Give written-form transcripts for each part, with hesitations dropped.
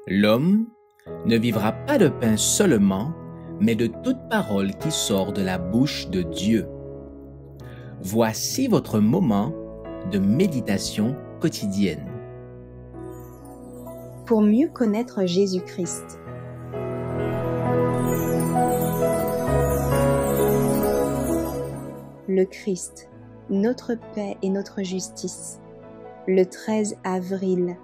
L'homme ne vivra pas de pain seulement, mais de toute parole qui sort de la bouche de Dieu. Voici votre moment de méditation quotidienne. Pour mieux connaître Jésus-Christ. Le Christ, notre paix et notre justice. Le 13 avril.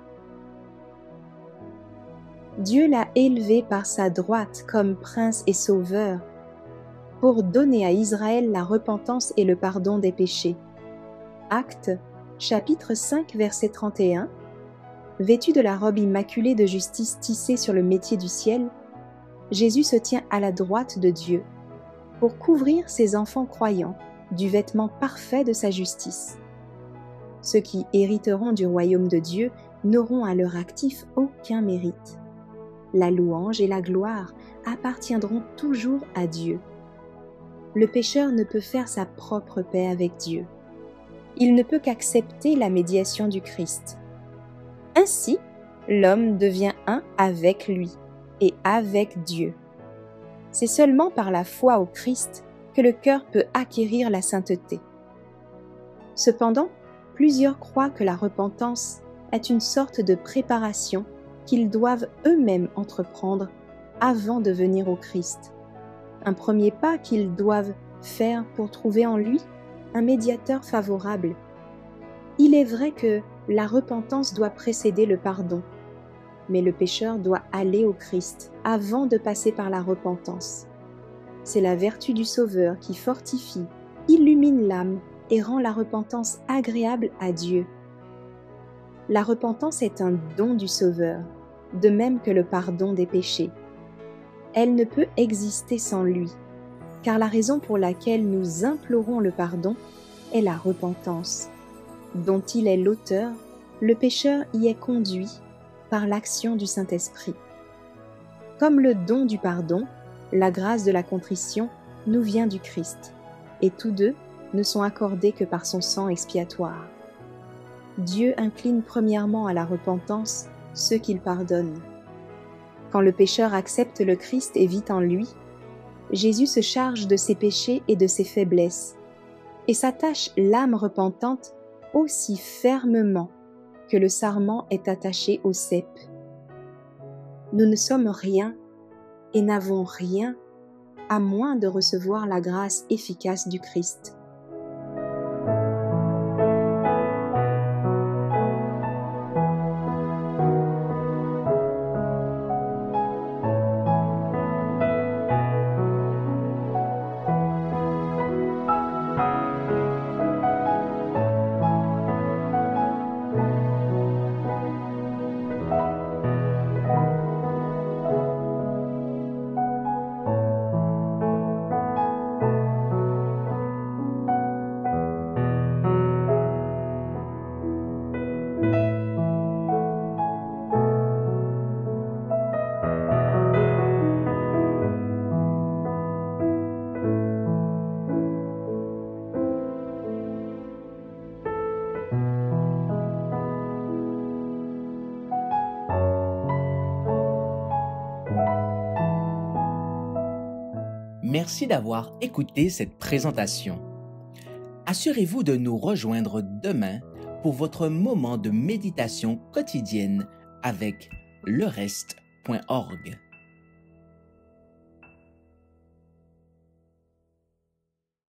Dieu l'a élevé par sa droite comme prince et sauveur pour donner à Israël la repentance et le pardon des péchés. Actes, chapitre 5, verset 31. Vêtu de la robe immaculée de justice tissée sur le métier du ciel, Jésus se tient à la droite de Dieu pour couvrir ses enfants croyants du vêtement parfait de sa justice. Ceux qui hériteront du royaume de Dieu n'auront à leur actif aucun mérite. La louange et la gloire appartiendront toujours à Dieu. Le pécheur ne peut faire sa propre paix avec Dieu. Il ne peut qu'accepter la médiation du Christ. Ainsi, l'homme devient un avec lui et avec Dieu. C'est seulement par la foi au Christ que le cœur peut acquérir la sainteté. Cependant, plusieurs croient que la repentance est une sorte de préparation qu'ils doivent eux-mêmes entreprendre avant de venir au Christ. Un premier pas qu'ils doivent faire pour trouver en lui un médiateur favorable. Il est vrai que la repentance doit précéder le pardon, mais le pécheur doit aller au Christ avant de passer par la repentance. C'est la vertu du Sauveur qui fortifie, illumine l'âme et rend la repentance agréable à Dieu. La repentance est un don du Sauveur, de même que le pardon des péchés. Elle ne peut exister sans lui, car la raison pour laquelle nous implorons le pardon est la repentance, dont il est l'auteur. Le pécheur y est conduit par l'action du Saint-Esprit. Comme le don du pardon, la grâce de la contrition nous vient du Christ, et tous deux ne sont accordés que par son sang expiatoire. Dieu incline premièrement à la repentance ceux qu'il pardonne. Quand le pécheur accepte le Christ et vit en lui, Jésus se charge de ses péchés et de ses faiblesses, et s'attache l'âme repentante aussi fermement que le sarment est attaché au cep. Nous ne sommes rien et n'avons rien à moins de recevoir la grâce efficace du Christ. Merci d'avoir écouté cette présentation. Assurez-vous de nous rejoindre demain pour votre moment de méditation quotidienne avec lereste.org.